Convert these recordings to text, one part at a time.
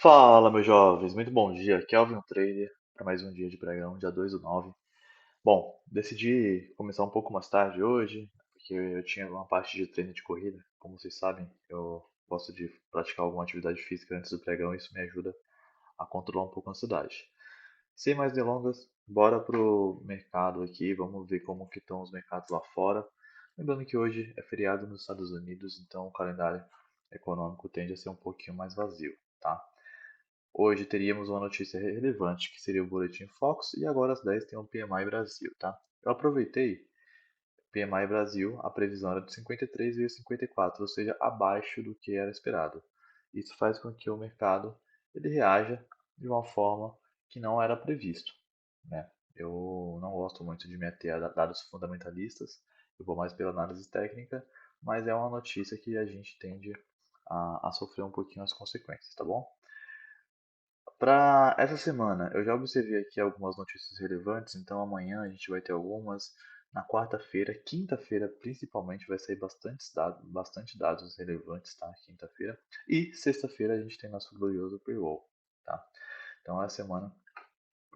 Fala, meus jovens, muito bom dia. Kelvin Trader para mais um dia de pregão, dia 2/9. Bom, decidi começar um pouco mais tarde hoje, porque eu tinha uma parte de treino de corrida. Como vocês sabem, eu gosto de praticar alguma atividade física antes do pregão, e isso me ajuda a controlar um pouco a ansiedade. Sem mais delongas, bora pro mercado aqui, vamos ver como que estão os mercados lá fora. Lembrando que hoje é feriado nos Estados Unidos, então o calendário econômico tende a ser um pouquinho mais vazio, tá? Hoje teríamos uma notícia relevante, que seria o Boletim Fox, e agora às 10 tem o PMI Brasil, tá? Eu aproveitei, PMI Brasil, a previsão era de 53,54, ou seja, abaixo do que era esperado. Isso faz com que o mercado ele reaja de uma forma que não era previsto, né? Eu não gosto muito de me ater a dados fundamentalistas, eu vou mais pela análise técnica, mas é uma notícia que a gente tende a sofrer um pouquinho as consequências, tá bom? Para essa semana, eu já observei aqui algumas notícias relevantes, então amanhã a gente vai ter algumas. Na quarta-feira, quinta-feira principalmente, vai sair bastante dados relevantes, tá? Quinta-feira. E sexta-feira a gente tem nosso glorioso pre-roll, tá? Então é uma semana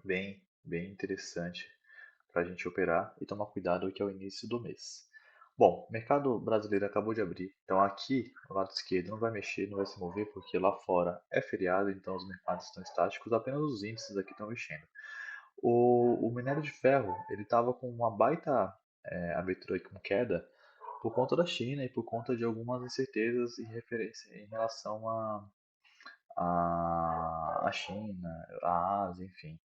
bem interessante para a gente operar e tomar cuidado que é o início do mês. Bom, o mercado brasileiro acabou de abrir, então aqui o lado esquerdo não vai mexer, não vai se mover, porque lá fora é feriado, então os mercados estão estáticos, apenas os índices aqui estão mexendo. O minério de ferro, ele estava com uma baita abertura com queda por conta da China e por conta de algumas incertezas em referência em relação a China, a Ásia, enfim,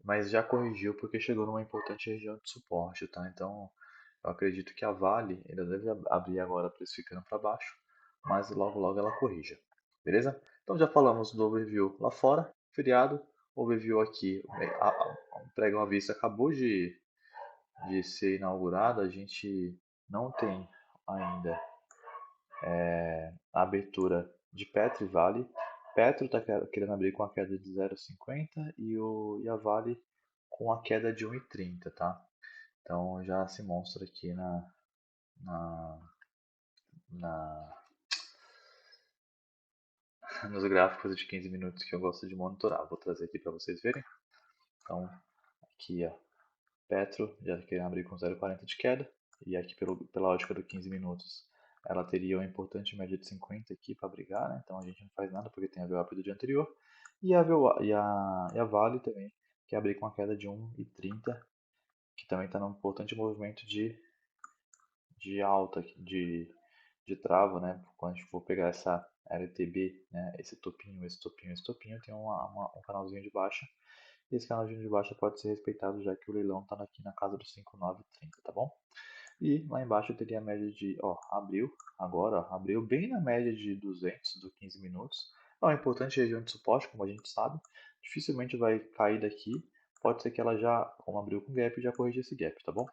mas já corrigiu porque chegou numa importante região de suporte, tá? Então, eu acredito que a Vale ainda deve abrir agora precificando para baixo, mas logo logo ela corrija, beleza? Então já falamos do overview lá fora, feriado, overview aqui, o pregão à vista acabou de ser inaugurado, a gente não tem ainda a abertura de Petro e Vale. Petro está querendo abrir com a queda de 0,50 e a Vale com a queda de 1,30, tá? Então já se mostra aqui na, na, nos gráficos de 15 minutos que eu gosto de monitorar. Vou trazer aqui para vocês verem. Então, aqui, ó, Petro já querendo abrir com 0,40 de queda. E aqui pela ótica do 15 minutos, ela teria uma importante média de 50 aqui para brigar, né? Então a gente não faz nada porque tem a VWAP do dia anterior. E a Vale também, que abrir com a queda de 1,30, que também está num importante movimento de alta, de trava, né? Quando a gente for pegar essa LTB, né? Esse topinho tem um canalzinho de baixa. E esse canalzinho de baixa pode ser respeitado já que o leilão está aqui na casa dos 5,930, tá bom? E lá embaixo eu teria a média de, ó, abriu, agora, ó, abriu bem na média de 200 do 15 minutos. É uma importante região de suporte, como a gente sabe. Dificilmente vai cair daqui. Pode ser que ela já, como abriu com gap, já corrija esse gap, tá bom?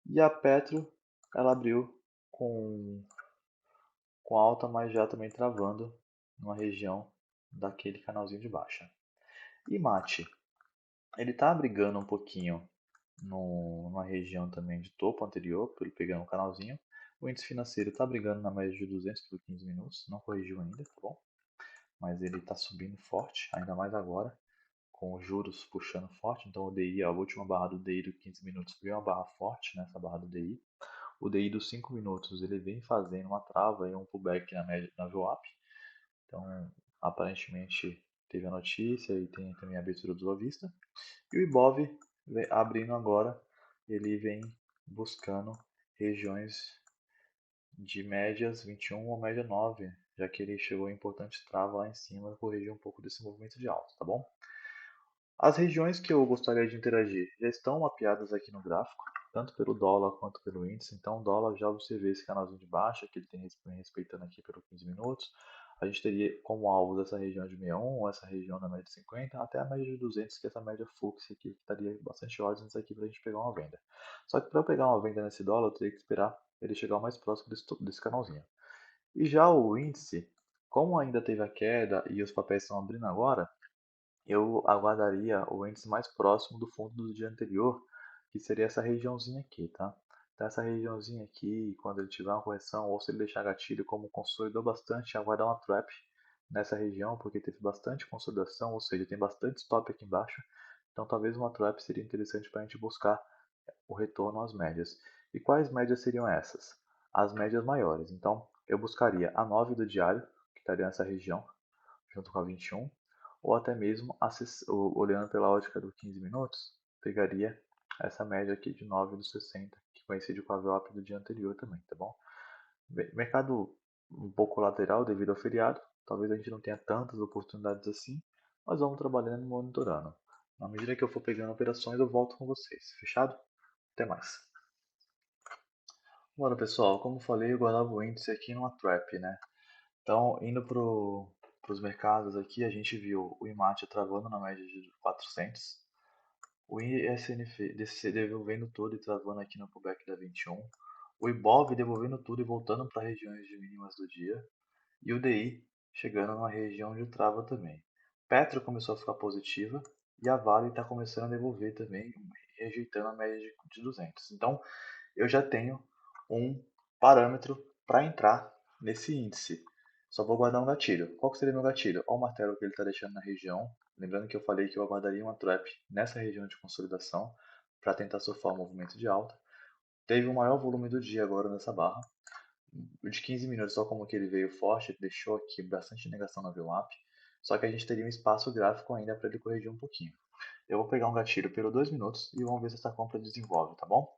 E a Petro, ela abriu com, com alta, mas já também travando numa região daquele canalzinho de baixa. E Mate, ele tá brigando um pouquinho numa região também de topo anterior, pegando um canalzinho. O índice financeiro está brigando na média de 200 por 15 minutos, não corrigiu ainda, tá bom? Mas ele está subindo forte, ainda mais agora, com os juros puxando forte. Então o DI, a última barra do DI do 15 minutos foi uma barra forte nessa barra do DI. O DI dos 5 minutos ele vem fazendo uma trava e um pullback na média na VWAP. Então, aparentemente teve a notícia e tem também a abertura do Vista. E o Ibov abrindo agora, ele vem buscando regiões de médias 21 ou média 9, já que ele chegou em importante trava lá em cima e corrigiu um pouco desse movimento de alta, tá bom? As regiões que eu gostaria de interagir já estão mapeadas aqui no gráfico, tanto pelo dólar quanto pelo índice. Então, o dólar já observei esse canalzinho de baixa, que ele tem respeitando aqui pelos 15 minutos. A gente teria como alvo essa região de 61, ou essa região da média de 50, até a média de 200, que é essa média fluxo aqui, que estaria bastante ordens aqui para a gente pegar uma venda. Só que para eu pegar uma venda nesse dólar, eu teria que esperar ele chegar o mais próximo desse canalzinho. E já o índice, como ainda teve a queda e os papéis estão abrindo agora, eu aguardaria o índice mais próximo do fundo do dia anterior, que seria essa regiãozinha aqui, tá? Então essa regiãozinha aqui, quando ele tiver uma correção, ou se ele deixar gatilho como consolidou bastante, aguardar uma trap nessa região porque teve bastante consolidação, ou seja, tem bastante stop aqui embaixo. Então talvez uma trap seria interessante para a gente buscar o retorno às médias. E quais médias seriam essas? As médias maiores. Então eu buscaria a 9 do diário, que estaria nessa região, junto com a 21, ou até mesmo olhando pela ótica do 15 minutos, pegaria essa média aqui de 9 do 60, que coincide com a VWAP do dia anterior também, tá bom? Mercado um pouco lateral devido ao feriado, talvez a gente não tenha tantas oportunidades assim, mas vamos trabalhando e monitorando. Na medida que eu for pegando operações, eu volto com vocês. Fechado? Até mais. Bora, pessoal, como falei, eu guardava o índice aqui numa trap, né? Então, indo para os mercados aqui, a gente viu o IMAT travando na média de 400, o ISNF devolvendo tudo e travando aqui no pullback da 21, o IBOV devolvendo tudo e voltando para regiões de mínimas do dia, e o DI chegando numa região de trava também. Petro começou a ficar positiva e a Vale está começando a devolver também, rejeitando a média de 200. Então, eu já tenho um parâmetro para entrar nesse índice. Só vou guardar um gatilho. Qual que seria meu gatilho? Olha o martelo que ele está deixando na região. Lembrando que eu falei que eu aguardaria uma trap nessa região de consolidação para tentar surfar o movimento de alta. Teve o maior volume do dia agora nessa barra. O de 15 minutos, só como que ele veio forte, deixou aqui bastante negação na VWAP. Só que a gente teria um espaço gráfico ainda para ele corrigir um pouquinho. Eu vou pegar um gatilho pelo 2 minutos e vamos ver se essa compra desenvolve, tá bom?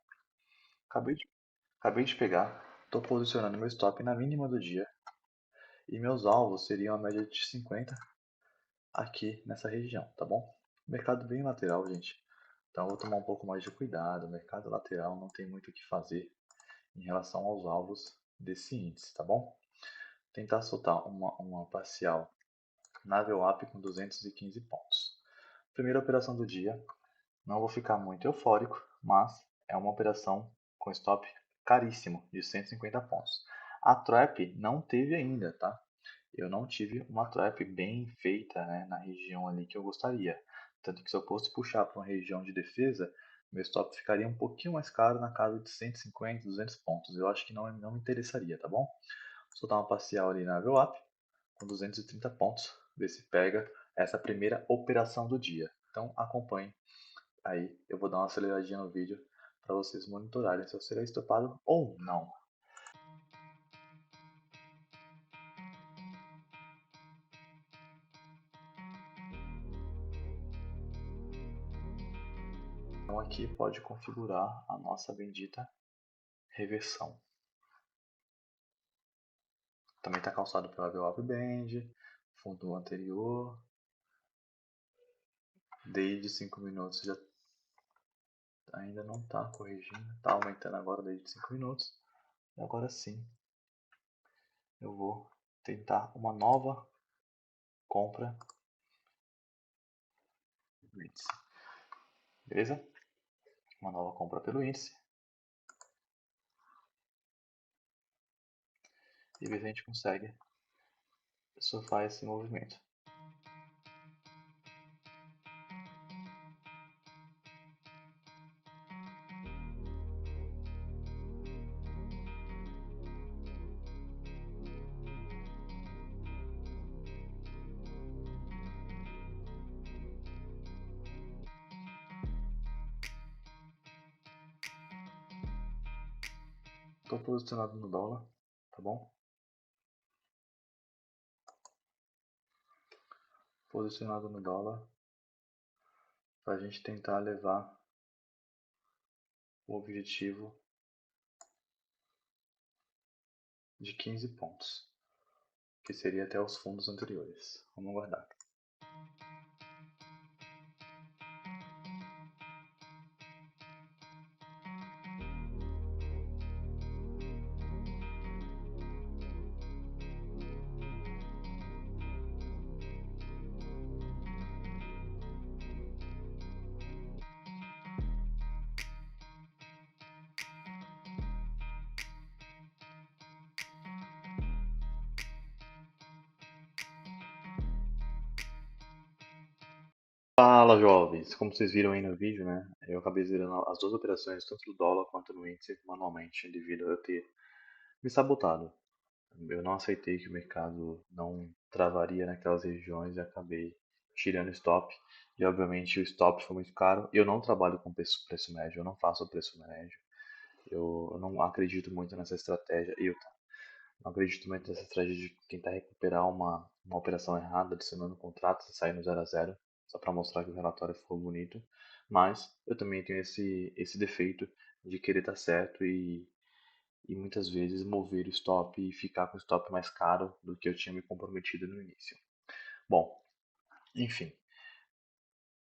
Acabei de Acabei de pegar, estou posicionando meu stop na mínima do dia e meus alvos seriam a média de 50 aqui nessa região, tá bom? Mercado bem lateral, gente. Então eu vou tomar um pouco mais de cuidado. O mercado lateral não tem muito o que fazer em relação aos alvos desse índice, tá bom? Tentar soltar uma parcial na VWAP com 215 pontos. Primeira operação do dia. Não vou ficar muito eufórico, mas é uma operação com stop caríssimo, de 150 pontos. A trap não teve ainda, tá? Eu não tive uma trap bem feita, né, na região ali que eu gostaria. Tanto que se eu fosse puxar para uma região de defesa, meu stop ficaria um pouquinho mais caro na casa de 150, 200 pontos. Eu acho que não me interessaria, tá bom? Vou soltar uma parcial ali na VWAP com 230 pontos, ver se pega essa primeira operação do dia. Então acompanhe. Aí eu vou dar uma aceleradinha no vídeo para vocês monitorarem se eu serei estopado ou não. Então aqui pode configurar a nossa bendita reversão. Também está calçado pela VWAP Band, fundo anterior, DI de 5 minutos já ainda não está corrigindo, está aumentando agora o DI de 5 minutos. E agora sim eu vou tentar uma nova compra do índice. Beleza? Uma nova compra pelo índice. E ver se a gente consegue surfar esse movimento. Estou posicionado no dólar, tá bom? Posicionado no dólar para a gente tentar levar o objetivo de 15 pontos, que seria até os fundos anteriores. Vamos guardar. Fala, jovens! Como vocês viram aí no vídeo, né? Eu acabei zerando as duas operações, tanto no dólar quanto no índice, manualmente, devido a eu ter me sabotado. Eu não aceitei que o mercado não travaria naquelas regiões e acabei tirando o stop. E obviamente o stop foi muito caro. Eu não trabalho com preço médio, eu não faço preço médio. Eu não acredito muito nessa estratégia. Não acredito muito nessa estratégia de tentar recuperar uma operação errada, adicionando contratos e sair no 0 a 0, só para mostrar que o relatório ficou bonito. Mas eu também tenho esse defeito de querer estar certo e muitas vezes mover o stop e ficar com o stop mais caro do que eu tinha me comprometido no início. Bom, enfim,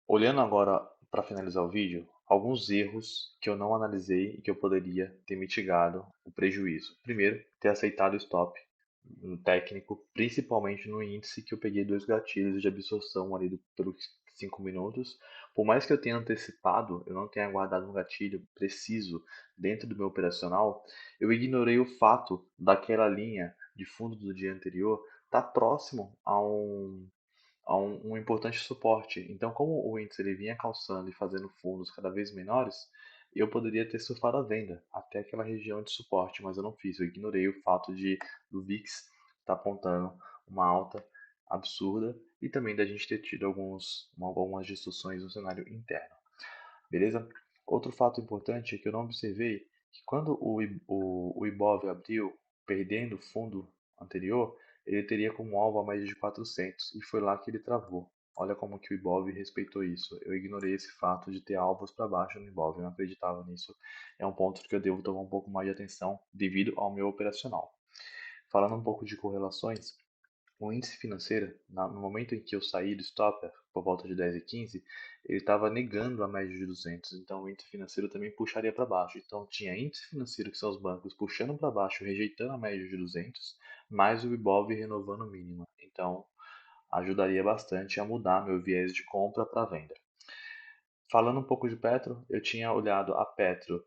olhando agora para finalizar o vídeo, alguns erros que eu não analisei e que eu poderia ter mitigado o prejuízo. Primeiro, ter aceitado o stop no técnico, principalmente no índice que eu peguei dois gatilhos de absorção ali pelos 5 minutos. Por mais que eu tenha antecipado, eu não tenha guardado um gatilho preciso dentro do meu operacional, eu ignorei o fato daquela linha de fundo do dia anterior estar próximo a um importante suporte. Então, como o índice ele vinha calçando e fazendo fundos cada vez menores, eu poderia ter surfado a venda até aquela região de suporte, mas eu não fiz. Eu ignorei o fato de do VIX estar apontando uma alta absurda e também da gente ter tido algumas distorções no cenário interno. Beleza? Outro fato importante é que eu não observei que quando o Ibov abriu perdendo o fundo anterior, ele teria como alvo a média de 400 e foi lá que ele travou. Olha como que o Ibov respeitou isso. Eu ignorei esse fato de ter alvos para baixo no Ibov, eu não acreditava nisso. É um ponto que eu devo tomar um pouco mais de atenção devido ao meu operacional. Falando um pouco de correlações, o índice financeiro, no momento em que eu saí do stopper, por volta de 10 e 15, ele estava negando a média de 200, então o índice financeiro também puxaria para baixo. Então tinha índice financeiro, que são os bancos, puxando para baixo, rejeitando a média de 200, mais o Ibov renovando o mínimo. Então ajudaria bastante a mudar meu viés de compra para venda. Falando um pouco de Petro, eu tinha olhado a Petro,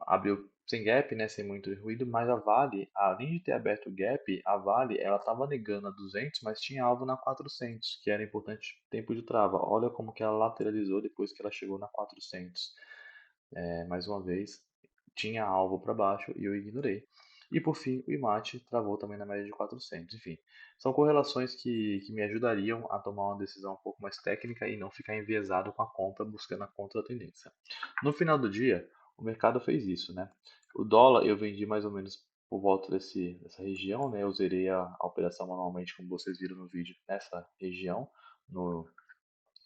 abriu sem gap, né, sem muito ruído, mas a Vale, além de ter aberto o gap, a Vale ela estava negando a 200, mas tinha alvo na 400, que era importante tempo de trava. Olha como que ela lateralizou depois que ela chegou na 400. Mais uma vez, tinha alvo para baixo e eu ignorei. E por fim, o IMAT travou também na média de 400. Enfim, são correlações que me ajudariam a tomar uma decisão um pouco mais técnica e não ficar enviesado com a compra buscando a contra-tendência. No final do dia, o mercado fez isso, né? O dólar eu vendi mais ou menos por volta dessa região, né? Eu zerei a operação manualmente, como vocês viram no vídeo, nessa região, no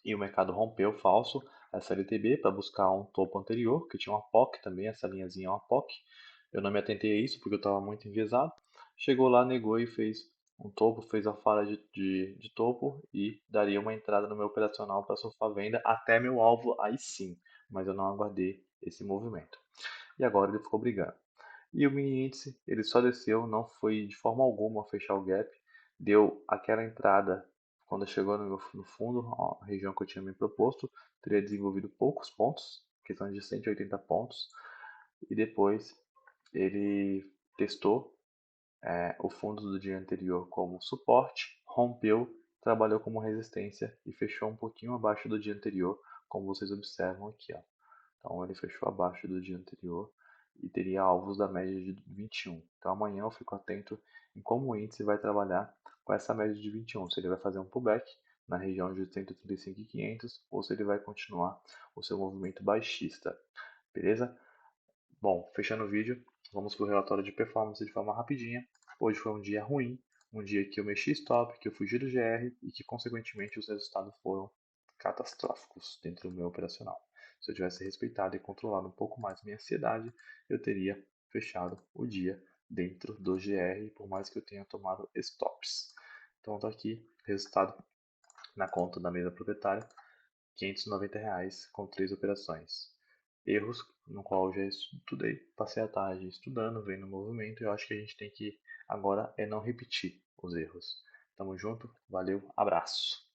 e o mercado rompeu falso essa LTB para buscar um topo anterior, que tinha uma POC também, essa linhazinha é uma POC. Eu não me atentei a isso porque eu estava muito enviesado. Chegou lá, negou e fez um topo, fez a falha de topo e daria uma entrada no meu operacional para surfar venda até meu alvo aí sim, mas eu não aguardei esse movimento. E agora ele ficou brigando. E o mini índice, ele só desceu, não foi de forma alguma fechar o gap, deu aquela entrada quando chegou no fundo, a região que eu tinha me proposto, teria desenvolvido poucos pontos, questão de 180 pontos, e depois ele testou o fundo do dia anterior como suporte, rompeu, trabalhou como resistência e fechou um pouquinho abaixo do dia anterior, como vocês observam aqui, ó. Então ele fechou abaixo do dia anterior e teria alvos da média de 21. Então amanhã eu fico atento em como o índice vai trabalhar com essa média de 21. Se ele vai fazer um pullback na região de 135.500 ou se ele vai continuar o seu movimento baixista. Beleza? Bom, fechando o vídeo, vamos para o relatório de performance de forma rapidinha. Hoje foi um dia ruim, um dia que eu mexi stop, que eu fugi do GR e que, consequentemente, os resultados foram catastróficos dentro do meu operacional. Se eu tivesse respeitado e controlado um pouco mais minha ansiedade, eu teria fechado o dia dentro do GR, por mais que eu tenha tomado stops. Então, está aqui, resultado na conta da mesa proprietária, R$ 590 com 3 operações. Erros no qual eu já estudei, passei a tarde estudando, vendo o movimento, e eu acho que a gente tem que agora é não repetir os erros. Tamo junto, valeu, abraço.